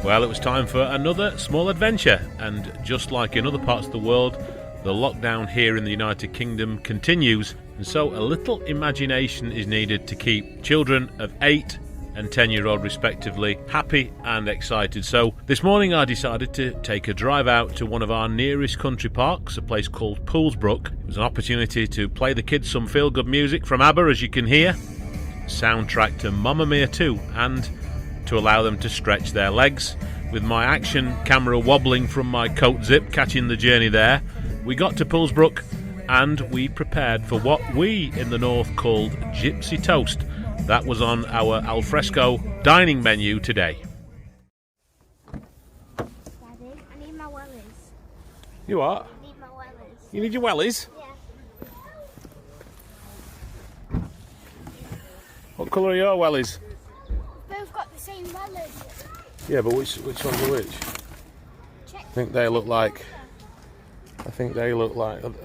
Well, it was time for another small adventure, and just like in other parts of the world, the lockdown here in the United Kingdom continues, and so a little imagination is needed to keep children of 8 and 10-year-old respectively happy and excited. So this morning I decided to take a drive out to one of our nearest country parks, a place called Poolsbrook. It was an opportunity to play the kids some feel-good music from ABBA, as you can hear, soundtrack to Mamma Mia 2, and to allow them to stretch their legs. With my action camera wobbling from my coat zip, catching the journey there, we got to Poolsbrook and we prepared for what we in the north called Gypsy Toast. That was on our alfresco dining menu today. Daddy, I need my wellies. You what? I need my wellies. You need your wellies? Yeah. What colour are your wellies? Both got the same wellies. Yeah, but which ones are which? Check. I think they look like...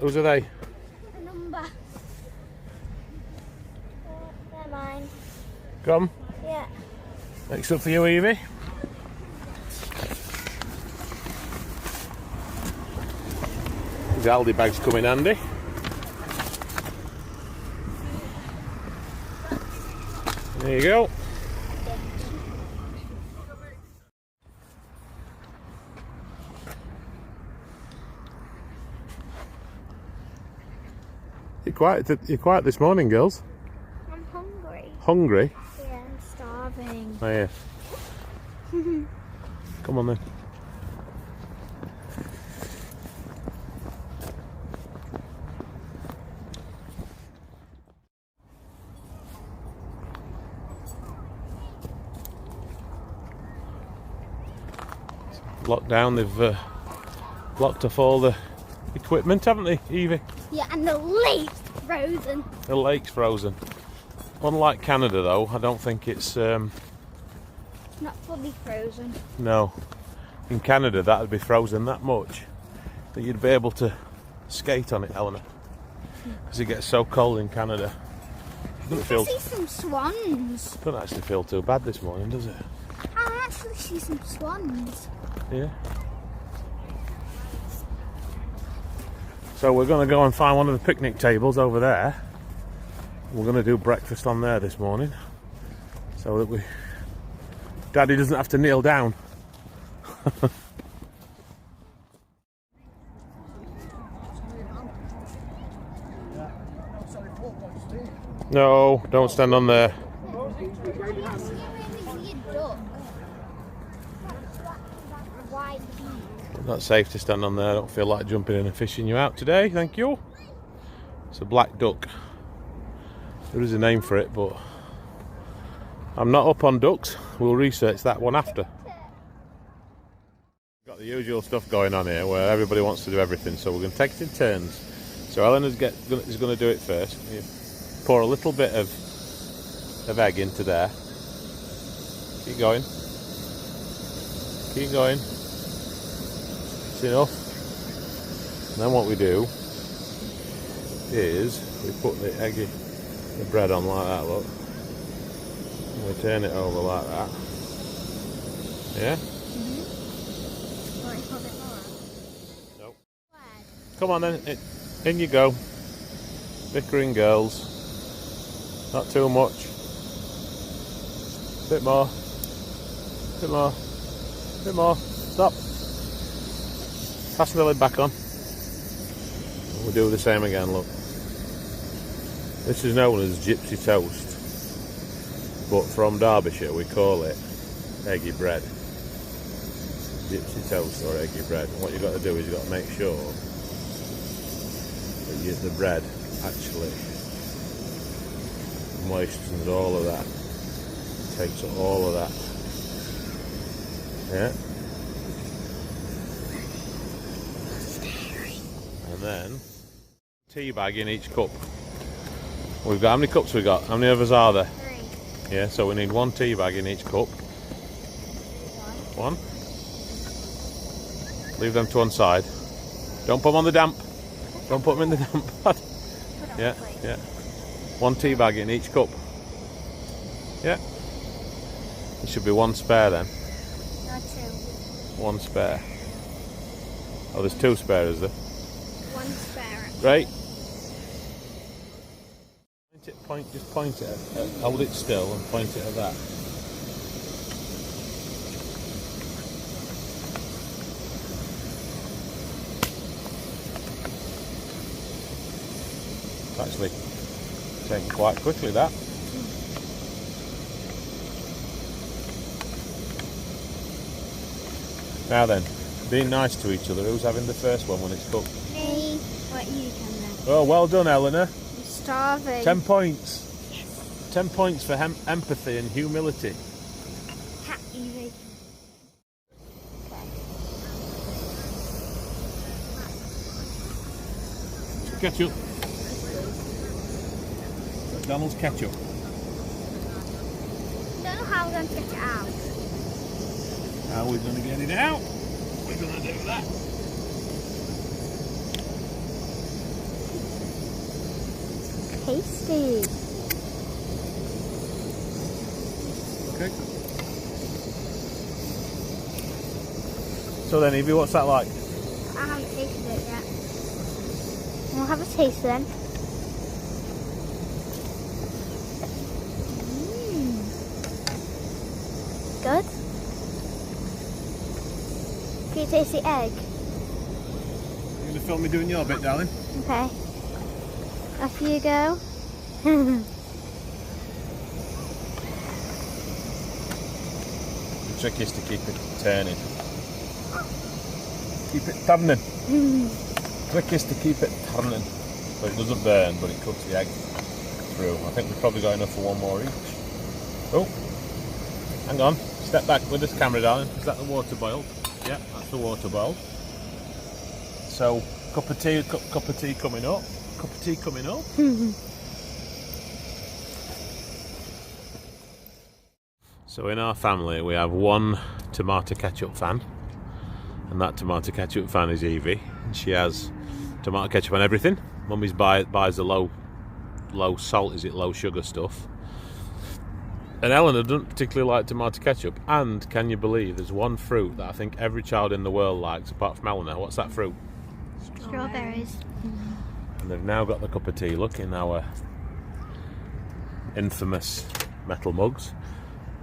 Whose are they? The number. They're mine. Come. Yeah. Next up for you, Evie. The Aldi bags come in handy. There you go. You're quiet this morning, girls. I'm hungry. Hungry? Yeah, I'm starving. Oh yeah. Come on then. Lockdown, they've blocked off all the equipment, haven't they, Evie? Yeah, and the lake's frozen. The lake's frozen. Unlike Canada though, I don't think it's Not fully frozen. no. In Canada that'd be frozen that much that you'd be able to skate on it, Eleanor. Because it gets so cold in Canada. I can see some swans. Doesn't actually feel too bad this morning, does it? I actually see some swans. Yeah. So we're going to go and find one of the picnic tables over there. We're going to do breakfast on there this morning, so that Daddy doesn't have to kneel down. No, don't stand on there. Not safe to stand on there. I don't feel like jumping in and fishing you out today, thank you. It's a black duck. There is a name for it, but I'm not up on ducks. We'll research that one after. Got the usual stuff going on here where everybody wants to do everything, so we're going to take it in turns. So Eleanor's is going to do it first. You pour a little bit of egg into there. Keep going. Keep going. Enough. And then what we do is we put the bread on like that, look. And we turn it over like that. Yeah? Nope. Come on then, in you go. Bickering girls. Not too much. Bit more. Bit more. Bit more. Stop. Pass the lid back on. We'll do the same again, look. This is known as Gypsy Toast, but from Derbyshire we call it eggy bread. Gypsy Toast or eggy bread. And what you've got to do is you've got to make sure that the bread actually moistens all of that. Takes all of that. Yeah? And then tea bag in each cup. We've got, how many cups we got? How many of us are there? 3. Yeah, so we need 1 tea bag in each cup. 1. Leave them to one side. Don't put them on the damp. Don't put them in the damp pad. Yeah, yeah. 1 tea bag in each cup. Yeah. There should be 1 spare then. No, 2. One spare. Oh, there's two spare, is there? One spare. Right. Just point it at, hold it still and point it at that. It's actually taken quite quickly, that. Now then, being nice to each other, who's having the first one when it's cooked? Me. What you can then? Oh, well done, Eleanor. I'm starving. 10 points. Yes. 10 points for empathy and humility. Ha, Evie. Ketchup. McDonald's ketchup. I don't know how we're going to get it out. How are we going to get it out? We're going to do that. Tasty. Okay. So then, Evie, what's that like? I haven't tasted it yet. We'll have a taste then. Good. Can you taste the egg? You going to film me doing your bit, darling? Okay. Off you go. The trick is to keep it turning. Keep it turning. Trick is to keep it turning. So it doesn't burn, but it cooks the egg through. I think we've probably got enough for one more each. Oh, hang on. Step back with this camera, darling. Is that the water boiled? Yeah, that's the water boiled. So, cup of tea coming up. Cup of tea coming up. So in our family we have one tomato ketchup fan, and that tomato ketchup fan is Evie, and she has tomato ketchup on everything. Mummy's buys the low salt, low sugar stuff. And Eleanor doesn't particularly like tomato ketchup. And can you believe there's one fruit that I think every child in the world likes apart from Eleanor? What's that fruit? Strawberries. And they've now got the cup of tea. Look in our infamous metal mugs.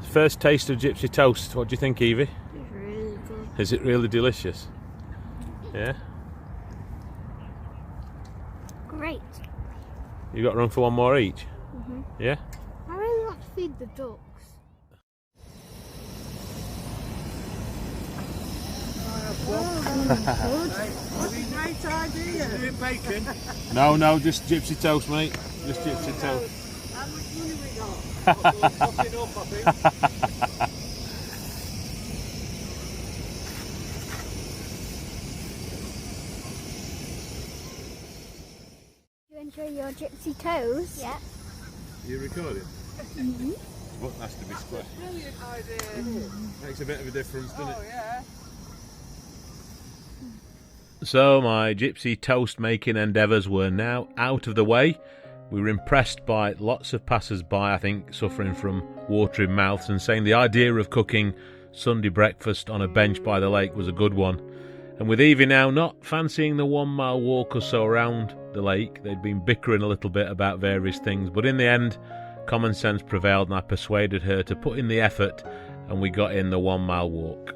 First taste of Gypsy Toast. What do you think, Evie? It's really good. Is it really delicious? Yeah? Great. You got room for one more each? Yeah? I really want to feed the ducks. Great idea. Doing bacon. No, just Gypsy Toast, mate. Just Gypsy Toast. How much money we got? Topping up, I think. You enjoy your Gypsy Toast? Yeah. You recording? What has to be square? Brilliant idea. Makes a bit of a difference, doesn't Oh, it? yeah. So my Gypsy Toast making endeavours were now out of the way. We were impressed by lots of passers-by, I think, suffering from watering mouths and saying the idea of cooking Sunday breakfast on a bench by the lake was a good one. And with Evie now not fancying the 1 mile walk or so around the lake, they'd been bickering a little bit about various things, but in the end common sense prevailed and I persuaded her to put in the effort and we got in the 1 mile walk.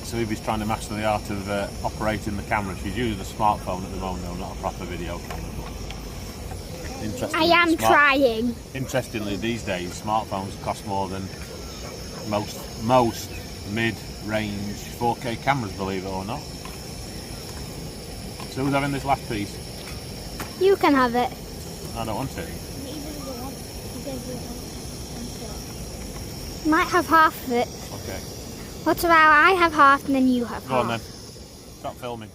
So Evie's trying to master the art of operating the camera. She's using a smartphone at the moment, though, not a proper video camera. But I am trying. Interestingly, these days smartphones cost more than most mid-range 4K cameras, believe it or not. So who's having this last piece? You can have it. I don't want it. Might have half of it. Okay. What about I have half and then you have Go on half? then. Stop filming.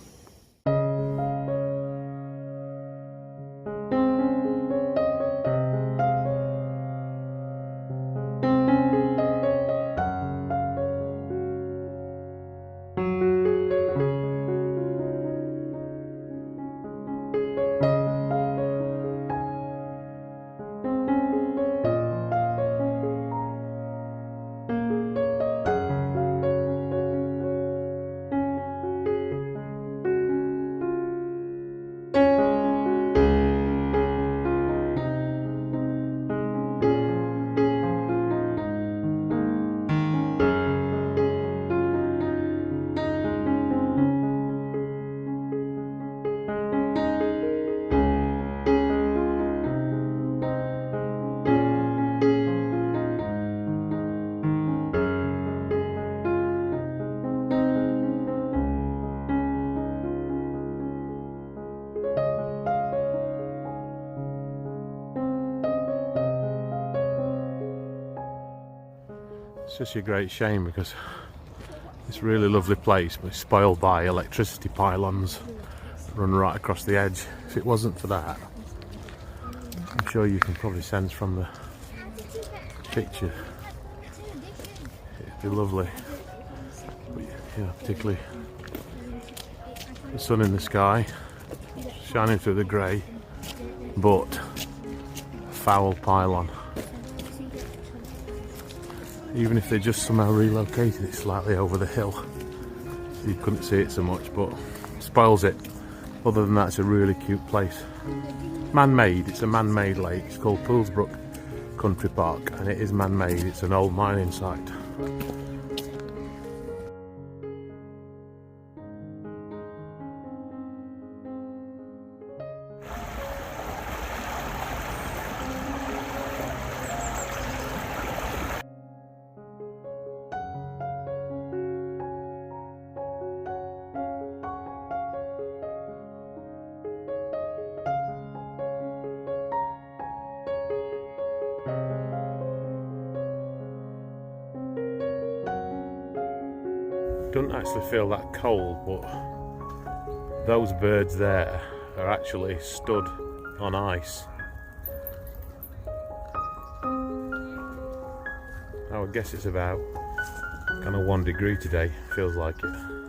It's just a great shame because it's a really lovely place, but it's spoiled by electricity pylons run right across the edge. If it wasn't for that, I'm sure you can probably sense from the picture it'd be lovely. But, yeah, particularly the sun in the sky shining through the grey, but a foul pylon. Even if they just somehow relocated it slightly over the hill, so you couldn't see it so much, but spoils it. Other than that, it's a really cute place. Man-made, it's a man-made lake. It's called Poolsbrook Country Park, and it is man-made. It's an old mining site. Doesn't actually feel that cold, but those birds there are actually stood on ice. I would guess it's about kind of 1 degree today, feels like it.